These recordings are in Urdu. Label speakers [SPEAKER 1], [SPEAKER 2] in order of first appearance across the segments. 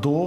[SPEAKER 1] 2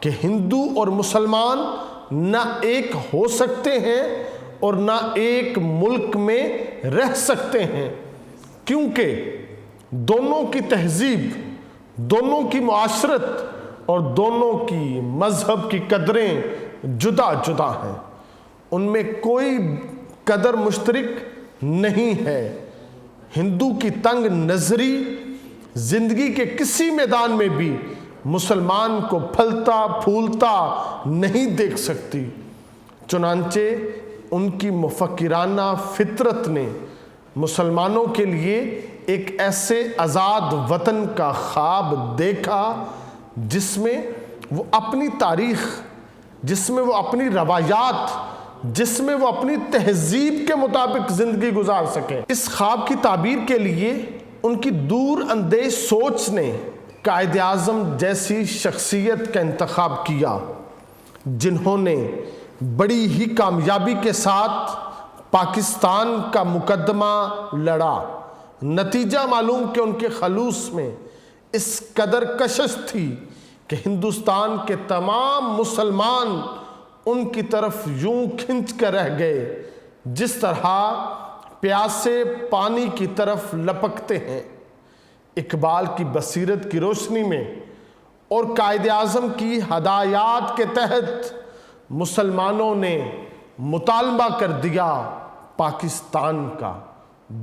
[SPEAKER 1] کہ ہندو اور مسلمان نہ ایک ہو سکتے ہیں اور نہ ایک ملک میں رہ سکتے ہیں، کیونکہ دونوں کی تہذیب، دونوں کی معاشرت اور دونوں کی مذہب کی قدریں جدا جدا ہیں، ان میں کوئی قدر مشترک نہیں ہے۔ ہندو کی تنگ نظری زندگی کے کسی میدان میں بھی مسلمان کو پھلتا پھولتا نہیں دیکھ سکتی، چنانچہ ان کی مفکرانہ فطرت نے مسلمانوں کے لیے ایک ایسے آزاد وطن کا خواب دیکھا جس میں وہ اپنی تاریخ، جس میں وہ اپنی روایات، جس میں وہ اپنی تہذیب کے مطابق زندگی گزار سکیں۔ اس خواب کی تعبیر کے لیے ان کی دور اندیش سوچ نے قائد اعظم جیسی شخصیت کا انتخاب کیا، جنہوں نے بڑی ہی کامیابی کے ساتھ پاکستان کا مقدمہ لڑا۔ نتیجہ معلوم کہ ان کے خلوص میں اس قدر کشش تھی کہ ہندوستان کے تمام مسلمان ان کی طرف یوں کھنچ کر رہ گئے جس طرح پیاسے پانی کی طرف لپکتے ہیں۔ اقبال کی بصیرت کی روشنی میں اور قائد اعظم کی ہدایات کے تحت مسلمانوں نے مطالبہ کر دیا، پاکستان کا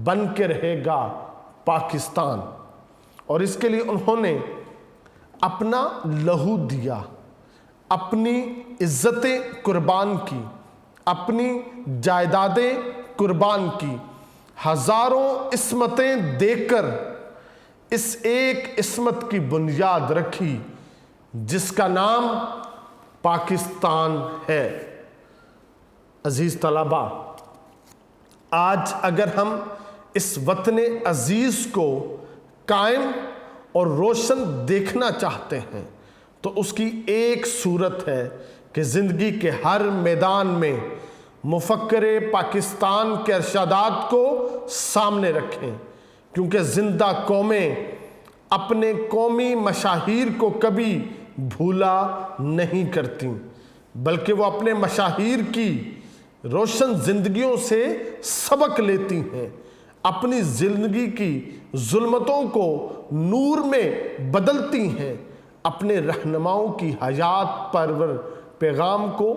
[SPEAKER 1] بن کے رہے گا پاکستان، اور اس کے لیے انہوں نے اپنا لہو دیا، اپنی عزتیں قربان کی، اپنی جائیدادیں قربان کی، ہزاروں عصمتیں دے کر اس ایک عصمت کی بنیاد رکھی جس کا نام پاکستان ہے۔ عزیز طلباء، آج اگر ہم اس وطن عزیز کو قائم اور روشن دیکھنا چاہتے ہیں تو اس کی ایک صورت ہے کہ زندگی کے ہر میدان میں مفکر پاکستان کے ارشادات کو سامنے رکھیں، کیونکہ زندہ قومیں اپنے قومی مشاہیر کو کبھی بھولا نہیں کرتیں، بلکہ وہ اپنے مشاہیر کی روشن زندگیوں سے سبق لیتی ہیں، اپنی زندگی کی ظلمتوں کو نور میں بدلتی ہیں، اپنے رہنماؤں کی حیات پرور پیغام کو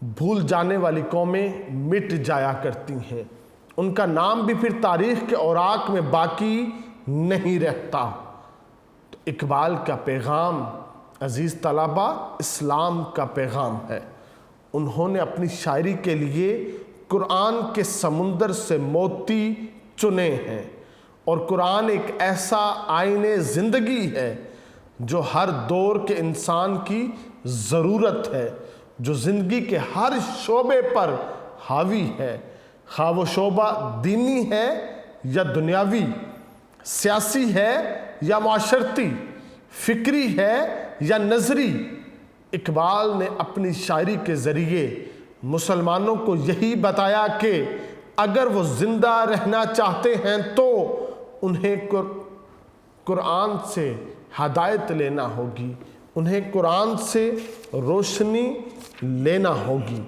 [SPEAKER 1] بھول جانے والی قومیں مٹ جایا کرتی ہیں، ان کا نام بھی پھر تاریخ کے اوراق میں باقی نہیں رہتا۔ تو اقبال کا پیغام عزیز طلباء اسلام کا پیغام ہے۔ انہوں نے اپنی شاعری کے لیے قرآن کے سمندر سے موتی چنے ہیں، اور قرآن ایک ایسا آئین زندگی ہے جو ہر دور کے انسان کی ضرورت ہے، جو زندگی کے ہر شعبے پر حاوی ہے، خواہ وہ شعبہ دینی ہے یا دنیاوی، سیاسی ہے یا معاشرتی، فکری ہے یا نظری۔ اقبال نے اپنی شاعری کے ذریعے مسلمانوں کو یہی بتایا کہ اگر وہ زندہ رہنا چاہتے ہیں تو انہیں قرآن سے ہدایت لینا ہوگی، انہیں قرآن سے روشنی لینا ہوگی۔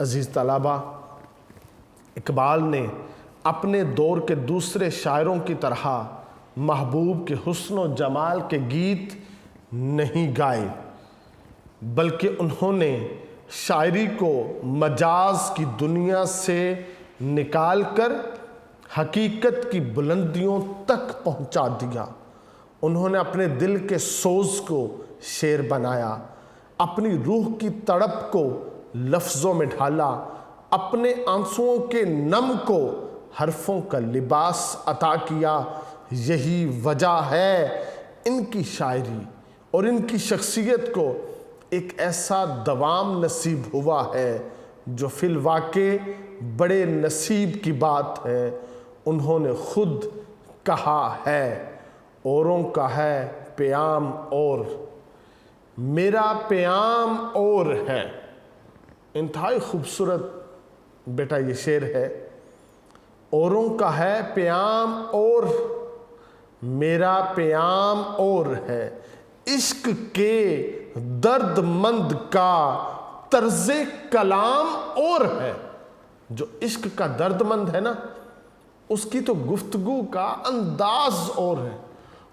[SPEAKER 1] عزیز طلباء، اقبال نے اپنے دور کے دوسرے شاعروں کی طرح محبوب کے حسن و جمال کے گیت نہیں گائے، بلکہ انہوں نے شاعری کو مجاز کی دنیا سے نکال کر حقیقت کی بلندیوں تک پہنچا دیا۔ انہوں نے اپنے دل کے سوز کو شعر بنایا، اپنی روح کی تڑپ کو لفظوں میں ڈھالا، اپنے آنسوؤں کے نم کو حرفوں کا لباس عطا کیا۔ یہی وجہ ہے ان کی شاعری اور ان کی شخصیت کو ایک ایسا دوام نصیب ہوا ہے جو فی الواقع بڑے نصیب کی بات ہے۔ انہوں نے خود کہا ہے، اوروں کا ہے پیام اور، میرا پیام اور ہے۔ انتہائی خوبصورت بیٹا یہ شعر ہے۔ اوروں کا ہے پیام اور، میرا پیام اور ہے، عشق کے درد مند کا طرز کلام اور ہے. جو عشق کا درد مند ہے نا، اس کی تو گفتگو کا انداز اور ہے،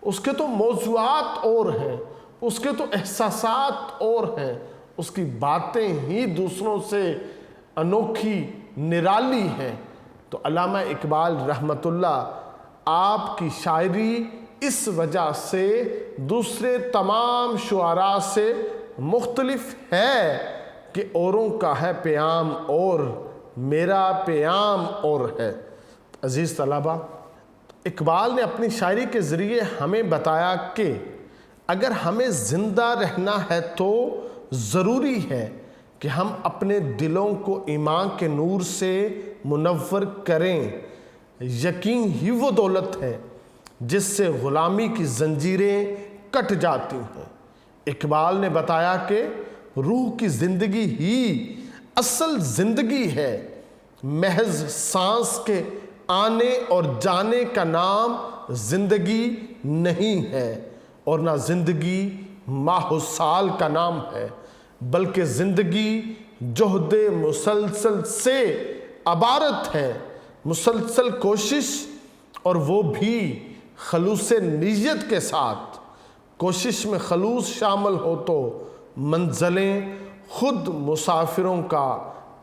[SPEAKER 1] اس کے تو موضوعات اور ہیں، اس کے تو احساسات اور ہیں، اس کی باتیں ہی دوسروں سے انوکھی نرالی ہیں. تو علامہ اقبال رحمۃ اللہ آپ کی شاعری اس وجہ سے دوسرے تمام شعراء سے مختلف ہے کہ اوروں کا ہے پیام اور میرا پیام اور ہے. عزیز طلبہ، اقبال نے اپنی شاعری کے ذریعے ہمیں بتایا کہ اگر ہمیں زندہ رہنا ہے تو ضروری ہے کہ ہم اپنے دلوں کو ایمان کے نور سے منور کریں. یقین ہی وہ دولت ہے جس سے غلامی کی زنجیریں کٹ جاتی ہیں. اقبال نے بتایا کہ روح کی زندگی ہی اصل زندگی ہے. محض سانس کے آنے اور جانے کا نام زندگی نہیں ہے، اور نہ زندگی ماہ و سال کا نام ہے، بلکہ زندگی جہد مسلسل سے عبارت ہے. مسلسل کوشش، اور وہ بھی خلوص نیت کے ساتھ. کوشش میں خلوص شامل ہو تو منزلیں خود مسافروں کا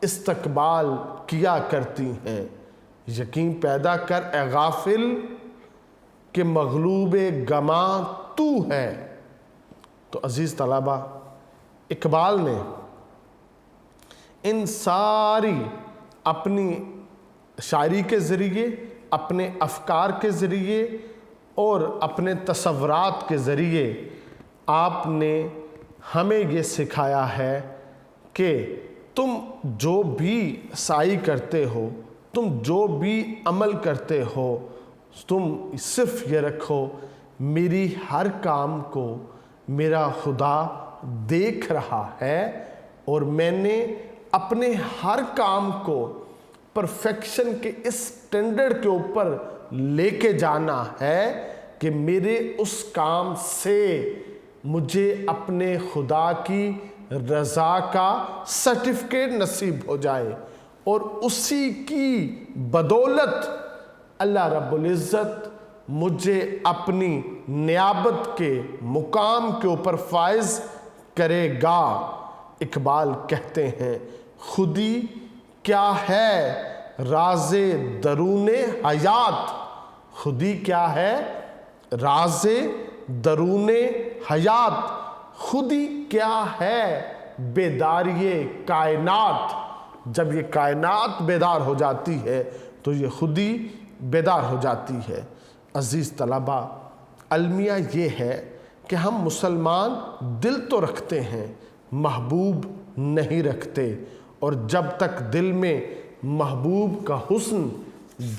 [SPEAKER 1] استقبال کیا کرتی ہیں. یقین پیدا کر اے غافل کہ مغلوب گماں تو ہے. تو عزیز طلبہ، اقبال نے ان ساری اپنی شاعری کے ذریعے، اپنے افکار کے ذریعے اور اپنے تصورات کے ذریعے آپ نے ہمیں یہ سکھایا ہے کہ تم جو بھی سعی کرتے ہو، تم جو بھی عمل کرتے ہو، تم صرف یہ رکھو میری ہر کام کو میرا خدا دیکھ رہا ہے، اور میں نے اپنے ہر کام کو پرفیکشن کے اس سٹینڈرڈ کے اوپر لے کے جانا ہے کہ میرے اس کام سے مجھے اپنے خدا کی رضا کا سرٹیفکیٹ نصیب ہو جائے، اور اسی کی بدولت اللہ رب العزت مجھے اپنی نیابت کے مقام کے اوپر فائز کرے گا. اقبال کہتے ہیں خودی کیا ہے راز درون حیات. خودی کیا ہے راز درون حیات. خودی کیا ہے بیداری کائنات. جب یہ کائنات بیدار ہو جاتی ہے تو یہ خودی بیدار ہو جاتی ہے. عزیز طلبہ، المیہ یہ ہے کہ ہم مسلمان دل تو رکھتے ہیں، محبوب نہیں رکھتے، اور جب تک دل میں محبوب کا حسن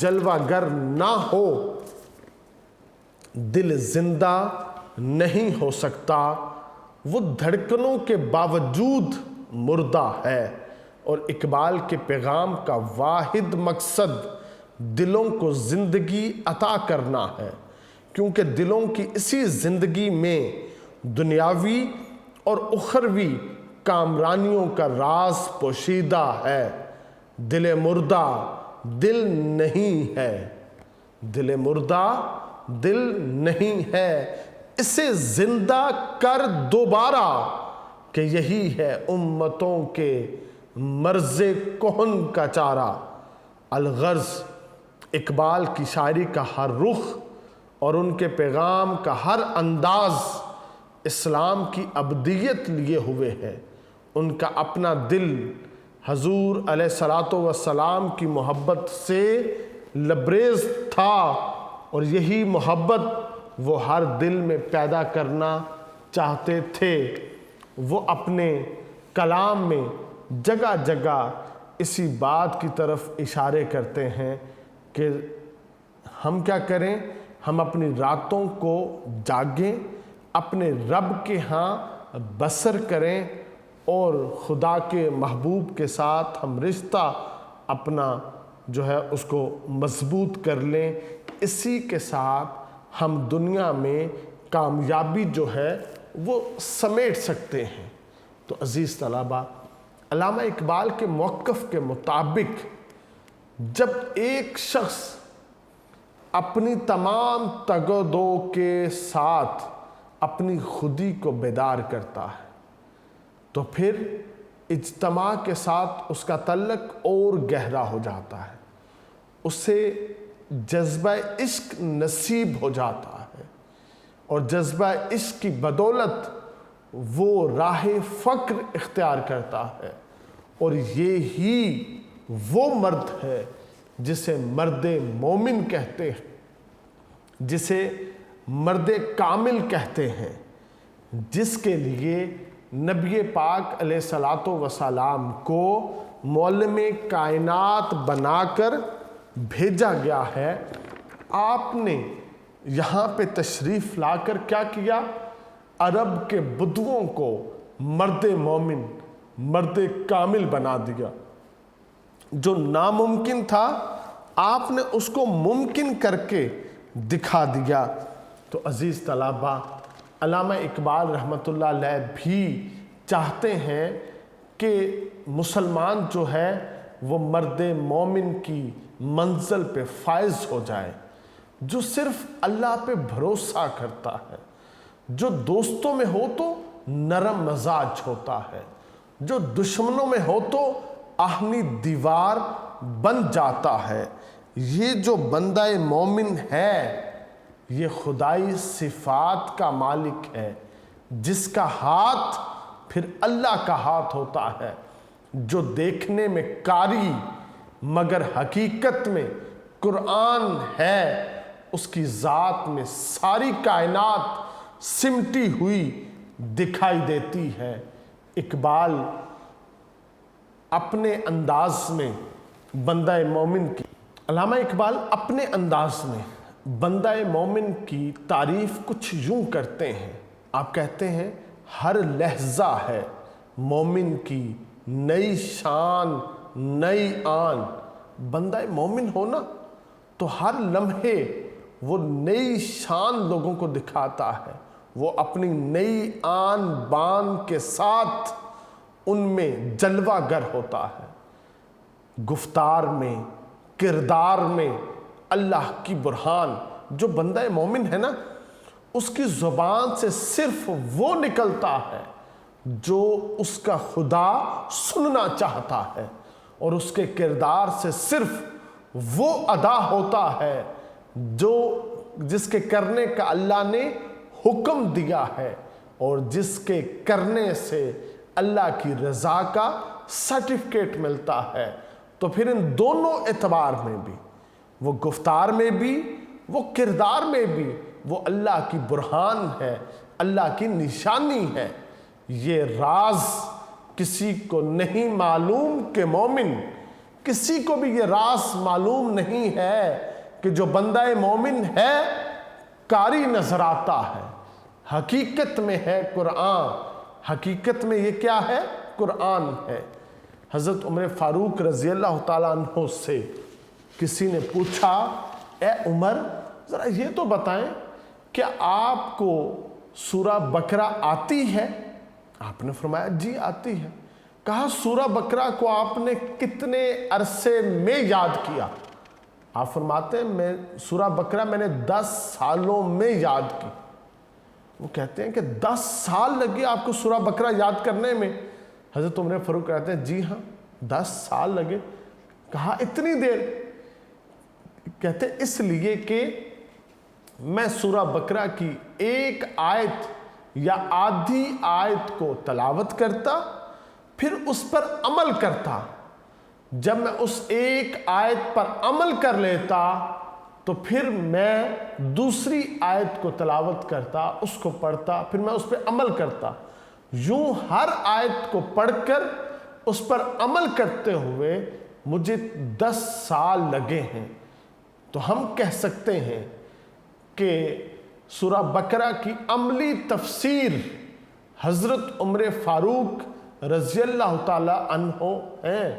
[SPEAKER 1] جلوہ گر نہ ہو دل زندہ نہیں ہو سکتا. وہ دھڑکنوں کے باوجود مردہ ہے. اور اقبال کے پیغام کا واحد مقصد دلوں کو زندگی عطا کرنا ہے، کیونکہ دلوں کی اسی زندگی میں دنیاوی اور اخروی کامرانیوں کا راز پوشیدہ ہے. دل مردہ دل نہیں ہے، دل مردہ دل نہیں ہے، اسے زندہ کر دوبارہ، کہ یہی ہے امتوں کے مرض کہن کا چارہ. الغرض اقبال کی شاعری کا ہر رخ اور ان کے پیغام کا ہر انداز اسلام کی ابدیت لیے ہوئے ہے. ان کا اپنا دل حضور علیہ الصلوۃ والسلام کی محبت سے لبریز تھا، اور یہی محبت وہ ہر دل میں پیدا کرنا چاہتے تھے. وہ اپنے کلام میں جگہ جگہ اسی بات کی طرف اشارے کرتے ہیں کہ ہم کیا کریں، ہم اپنی راتوں کو جاگیں، اپنے رب کے ہاں بسر کریں، اور خدا کے محبوب کے ساتھ ہم رشتہ اپنا جو ہے اس کو مضبوط کر لیں. اسی کے ساتھ ہم دنیا میں کامیابی جو ہے وہ سمیٹ سکتے ہیں۔ تو عزیز طلبہ، علامہ اقبال کے موقف کے مطابق جب ایک شخص اپنی تمام تگ و دو کے ساتھ اپنی خودی کو بیدار کرتا ہے تو پھر اجتماع کے ساتھ اس کا تعلق اور گہرا ہو جاتا ہے، اسے جذبہ عشق نصیب ہو جاتا ہے، اور جذبہ عشق کی بدولت وہ راہ فقر اختیار کرتا ہے، اور یہی وہ مرد ہے جسے مرد مومن کہتے ہیں، جسے مرد کامل کہتے ہیں، جس کے لیے نبی پاک علیہ الصلوۃ والسلام کو معلم کائنات بنا کر بھیجا گیا ہے۔ آپ نے یہاں پہ تشریف لا کر کیا کیا؟ عرب کے بدوؤں کو مرد مومن، مرد کامل بنا دیا۔ جو ناممکن تھا آپ نے اس کو ممکن کر کے دکھا دیا۔ تو عزیز طلبہ، علامہ اقبال رحمۃ اللہ علیہ بھی چاہتے ہیں کہ مسلمان جو ہے وہ مرد مومن کی منزل پہ فائز ہو جائے، جو صرف اللہ پہ بھروسہ کرتا ہے، جو دوستوں میں ہو تو نرم مزاج ہوتا ہے، جو دشمنوں میں ہو تو آہنی دیوار بن جاتا ہے۔ یہ جو بندہ مومن ہے یہ خدائی صفات کا مالک ہے، جس کا ہاتھ پھر اللہ کا ہاتھ ہوتا ہے، جو دیکھنے میں کاری مگر حقیقت میں قرآن ہے، اس کی ذات میں ساری کائنات سمٹی ہوئی دکھائی دیتی ہے۔ اقبال اپنے انداز میں بندہ مومن کی علامہ اقبال اپنے انداز میں بندہ مومن کی تعریف کچھ یوں کرتے ہیں۔ آپ کہتے ہیں ہر لحظہ ہے مومن کی نئی شان نئی آن۔ بندہ مومن ہونا تو ہر لمحے وہ نئی شان لوگوں کو دکھاتا ہے، وہ اپنی نئی آن بان کے ساتھ ان میں جلوہ گر ہوتا ہے، گفتار میں، کردار میں اللہ کی برہان۔ جو بندہ مومن ہے نا، اس کی زبان سے صرف وہ نکلتا ہے جو اس کا خدا سننا چاہتا ہے، اور اس کے کردار سے صرف وہ ادا ہوتا ہے جو جس کے کرنے کا اللہ نے حکم دیا ہے، اور جس کے کرنے سے اللہ کی رضا کا سرٹیفکیٹ ملتا ہے۔ تو پھر ان دونوں اعتبار میں بھی، وہ گفتار میں بھی، وہ کردار میں بھی، وہ اللہ کی برہان ہے، اللہ کی نشانی ہے۔ یہ راز کسی کو نہیں معلوم کہ مومن، کسی کو بھی یہ راز معلوم نہیں ہے کہ جو بندہ مومن ہے کاری نظر آتا ہے، حقیقت میں ہے قرآن۔ حقیقت میں یہ کیا ہے؟ قرآن ہے۔ حضرت عمر فاروق رضی اللہ تعالیٰ عنہ سے کسی نے پوچھا، اے عمر ذرا یہ تو بتائیں کہ آپ کو سورہ بقرہ آتی ہے؟ آپ نے فرمایا جی آتی ہے۔ کہا سورہ بقرہ کو آپ نے کتنے عرصے میں یاد کیا؟ آپ فرماتے ہیں میں سورہ بقرہ میں نے 10 سالوں میں یاد کی۔ وہ کہتے ہیں کہ 10 سال لگے آپ کو سورہ بقرہ یاد کرنے میں؟ حضرت عمر فاروق کہتے ہیں جی ہاں 10 سال لگے۔ کہا اتنی دیر؟ کہتے ہیں اس لیے کہ میں سورہ بقرہ کی ایک آیت یا آدھی آیت کو تلاوت کرتا، پھر اس پر عمل کرتا۔ جب میں اس ایک آیت پر عمل کر لیتا تو پھر میں دوسری آیت کو تلاوت کرتا، اس کو پڑھتا، پھر میں اس پہ عمل کرتا۔ یوں ہر آیت کو پڑھ کر اس پر عمل کرتے ہوئے مجھے 10 سال لگے ہیں۔ تو ہم کہہ سکتے ہیں کہ سورہ بقرہ کی عملی تفسیر حضرت عمر فاروق رضی اللہ تعالی عنہ ہیں۔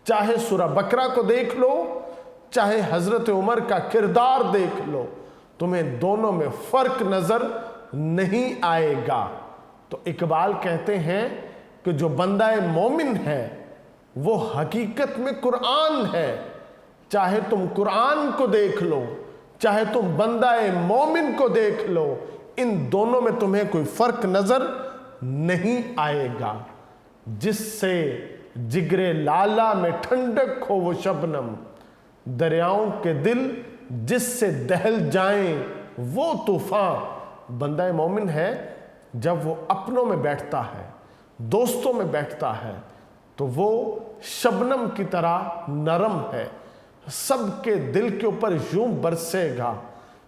[SPEAKER 1] چاہے سورہ بقرہ کو دیکھ لو، چاہے حضرت عمر کا کردار دیکھ لو، تمہیں دونوں میں فرق نظر نہیں آئے گا۔ تو اقبال کہتے ہیں کہ جو بندہ مومن ہے وہ حقیقت میں قرآن ہے. چاہے تم قرآن کو دیکھ لو، چاہے تم بندہ مومن کو دیکھ لو، ان دونوں میں تمہیں کوئی فرق نظر نہیں آئے گا. جس سے جگر لالا میں ٹھنڈک ہو وہ شبنم، دریاؤں کے دل جس سے دہل جائیں وہ طوفان. بندہ مومن ہے جب وہ اپنوں میں بیٹھتا ہے، دوستوں میں بیٹھتا ہے، تو وہ شبنم کی طرح نرم ہے، سب کے دل کے اوپر یوں برسے گا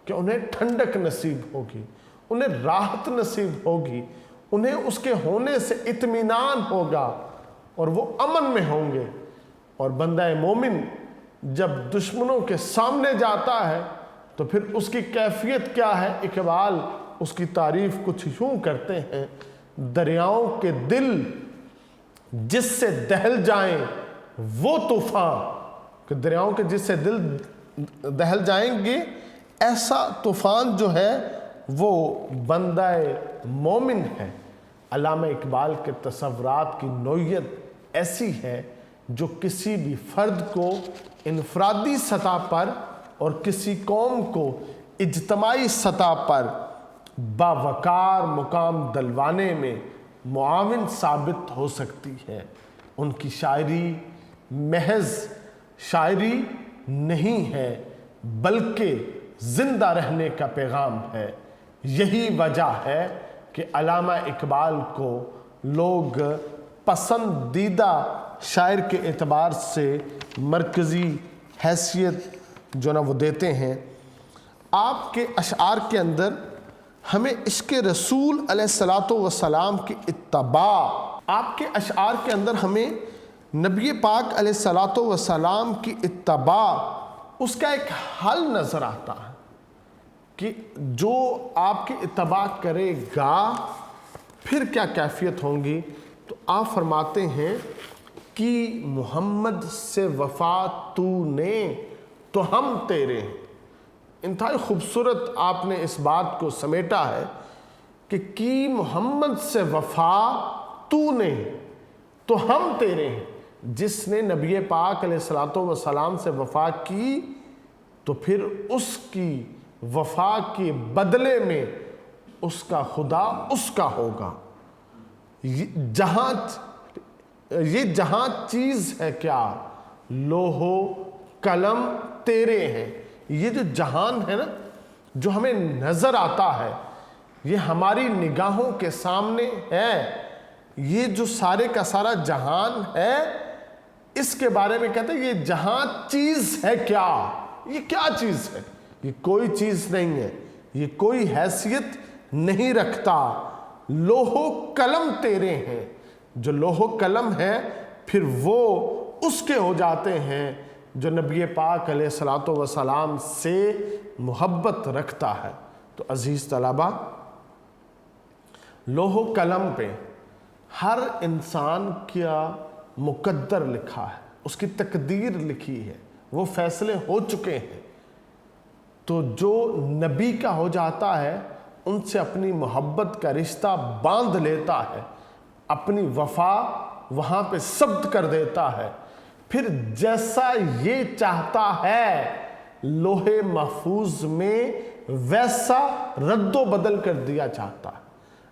[SPEAKER 1] کہ انہیں ٹھنڈک نصیب ہوگی، انہیں راحت نصیب ہوگی، انہیں اس کے ہونے سے اطمینان ہوگا اور وہ امن میں ہوں گے. اور بندہ مومن جب دشمنوں کے سامنے جاتا ہے تو پھر اس کی کیفیت کیا ہے؟ اقبال اس کی تعریف کچھ یوں کرتے ہیں: دریاؤں کے دل جس سے دہل جائیں وہ طوفان. کہ دریاؤں کے جس سے دل دہل جائیں گے، ایسا طوفان جو ہے وہ بندہ مومن ہے. علامہ اقبال کے تصورات کی نوعیت ایسی ہے جو کسی بھی فرد کو انفرادی سطح پر اور کسی قوم کو اجتماعی سطح پر باوقار مقام دلوانے میں معاون ثابت ہو سکتی ہے. ان کی شاعری محض شاعری نہیں ہے بلکہ زندہ رہنے کا پیغام ہے. یہی وجہ ہے کہ علامہ اقبال کو لوگ پسندیدہ شاعر کے اعتبار سے مرکزی حیثیت جو نا وہ دیتے ہیں. آپ کے اشعار کے اندر ہمیں عشق رسول علیہ الصلاۃ والسلام کی اتباع، آپ کے اشعار کے اندر ہمیں نبی پاک علیہ الصلاۃ والسلام کی اتباع، اس کا ایک حل نظر آتا ہے کہ جو آپ کی اتباع کرے گا پھر کیا کیفیت ہوں گی. تو آپ فرماتے ہیں کہ محمد سے وفا تو نے تو ہم تیرے. انتہائی خوبصورت آپ نے اس بات کو سمیٹا ہے کہ کی محمد سے وفا تو نے تو ہم تیرے ہیں. جس نے نبی پاک علیہ الصلاۃ والسلام سے وفا کی تو پھر اس کی وفا کے بدلے میں اس کا خدا اس کا ہوگا. یہ جہاں چیز ہے کیا لوح و قلم تیرے ہیں. یہ جو جہان ہے نا جو ہمیں نظر آتا ہے، یہ ہماری نگاہوں کے سامنے ہے. یہ جو سارے کا سارا جہان ہے، اس کے بارے میں کہتے ہیں یہ جہاں چیز ہے کیا. یہ کیا چیز ہے؟ یہ کوئی چیز نہیں ہے، یہ کوئی حیثیت نہیں رکھتا. لوح و قلم تیرے ہیں. جو لوح و قلم ہے پھر وہ اس کے ہو جاتے ہیں جو نبی پاک علیہ الصلاۃ والسلام سے محبت رکھتا ہے. تو عزیز طلبہ، لوح و قلم پہ ہر انسان کا مقدر لکھا ہے، اس کی تقدیر لکھی ہے، وہ فیصلے ہو چکے ہیں. تو جو نبی کا ہو جاتا ہے ان سے اپنی محبت کا رشتہ باندھ لیتا ہے، اپنی وفا وہاں پہ ثبت کر دیتا ہے. پھر جیسا یہ چاہتا ہے لوح محفوظ میں ویسا رد و بدل کر دیا چاہتا ہے.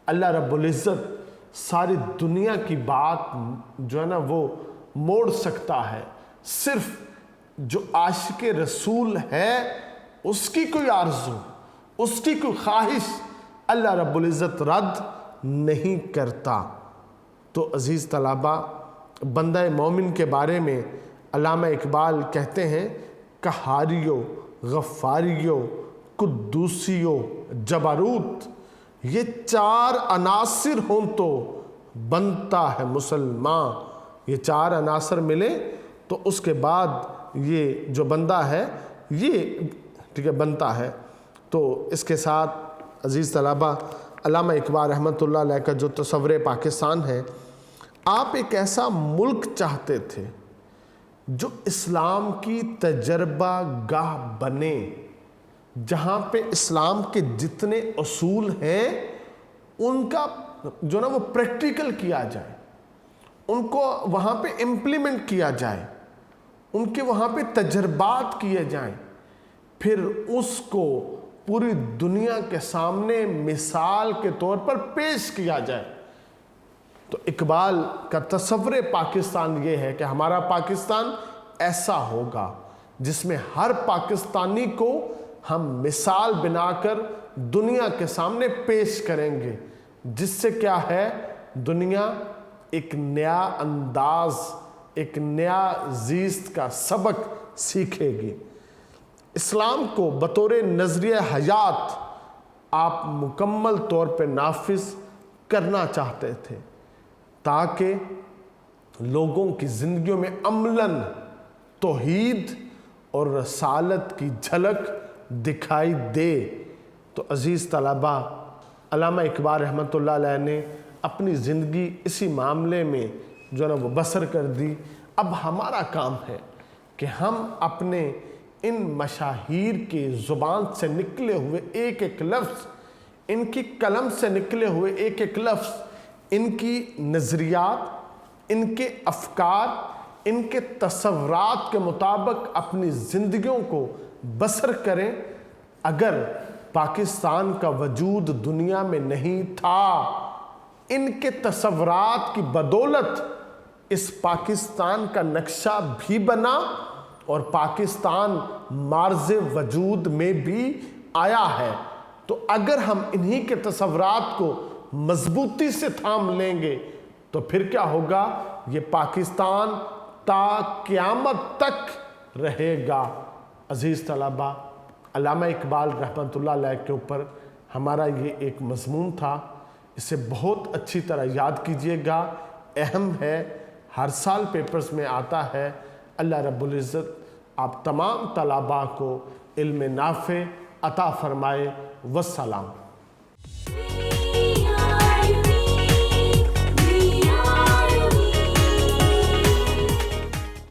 [SPEAKER 1] اللہ رب العزت ساری دنیا کی بات جو ہے نا وہ موڑ سکتا ہے. صرف جو عاشق رسول ہے اس کی کوئی آرزو، اس کی کوئی خواہش اللہ رب العزت رد نہیں کرتا. تو عزیز طلبہ، بندہ مومن کے بارے میں علامہ اقبال کہتے ہیں قہاریو، غفاریو، قدوسیو، جبروت، یہ چار عناصر ہوں تو بنتا ہے مسلمان. یہ چار عناصر ملے تو اس کے بعد یہ جو بندہ ہے یہ ٹھیک ہے بنتا ہے. تو اس کے ساتھ عزیز طلبہ، علامہ اقبال رحمۃ اللہ علیہ کا جو تصور پاکستان ہے، آپ ایک ایسا ملک چاہتے تھے جو اسلام کی تجربہ گاہ بنے، جہاں پہ اسلام کے جتنے اصول ہیں ان کا جو نا وہ پریکٹیکل کیا جائے، ان کو وہاں پہ امپلیمنٹ کیا جائے، ان کے وہاں پہ تجربات کیے جائیں، پھر اس کو پوری دنیا کے سامنے مثال کے طور پر پیش کیا جائے۔ تو اقبال کا تصور پاکستان یہ ہے کہ ہمارا پاکستان ایسا ہوگا جس میں ہر پاکستانی کو ہم مثال بنا کر دنیا کے سامنے پیش کریں گے، جس سے کیا ہے، دنیا ایک نیا انداز، ایک نیا زیست کا سبق سیکھے گی۔ اسلام کو بطور نظریہ حیات آپ مکمل طور پہ نافذ کرنا چاہتے تھے تاکہ لوگوں کی زندگیوں میں عملاً توحید اور رسالت کی جھلک دکھائی دے۔ تو عزیز طلباء، علامہ اقبال رحمۃ اللہ علیہ نے اپنی زندگی اسی معاملے میں جو نا وہ بسر کر دی۔ اب ہمارا کام ہے کہ ہم اپنے ان مشاہیر کی زبان سے نکلے ہوئے ایک ایک لفظ، ان کی قلم سے نکلے ہوئے ایک ایک لفظ، ان کی نظریات، ان کے افکار، ان کے تصورات کے مطابق اپنی زندگیوں کو بسر کریں۔ اگر پاکستان کا وجود دنیا میں نہیں تھا، ان کے تصورات کی بدولت اس پاکستان کا نقشہ بھی بنا اور پاکستان معرض وجود میں بھی آیا ہے۔ تو اگر ہم انہی کے تصورات کو مضبوطی سے تھام لیں گے تو پھر کیا ہوگا، یہ پاکستان تا قیامت تک رہے گا۔ عزیز طلباء، علامہ اقبال رحمۃ اللہ علیہ کے اوپر ہمارا یہ ایک مضمون تھا، اسے بہت اچھی طرح یاد کیجئے گا، اہم ہے، ہر سال پیپرز میں آتا ہے۔ اللہ رب العزت آپ تمام طلباء کو علم نافع عطا فرمائے۔ والسلام۔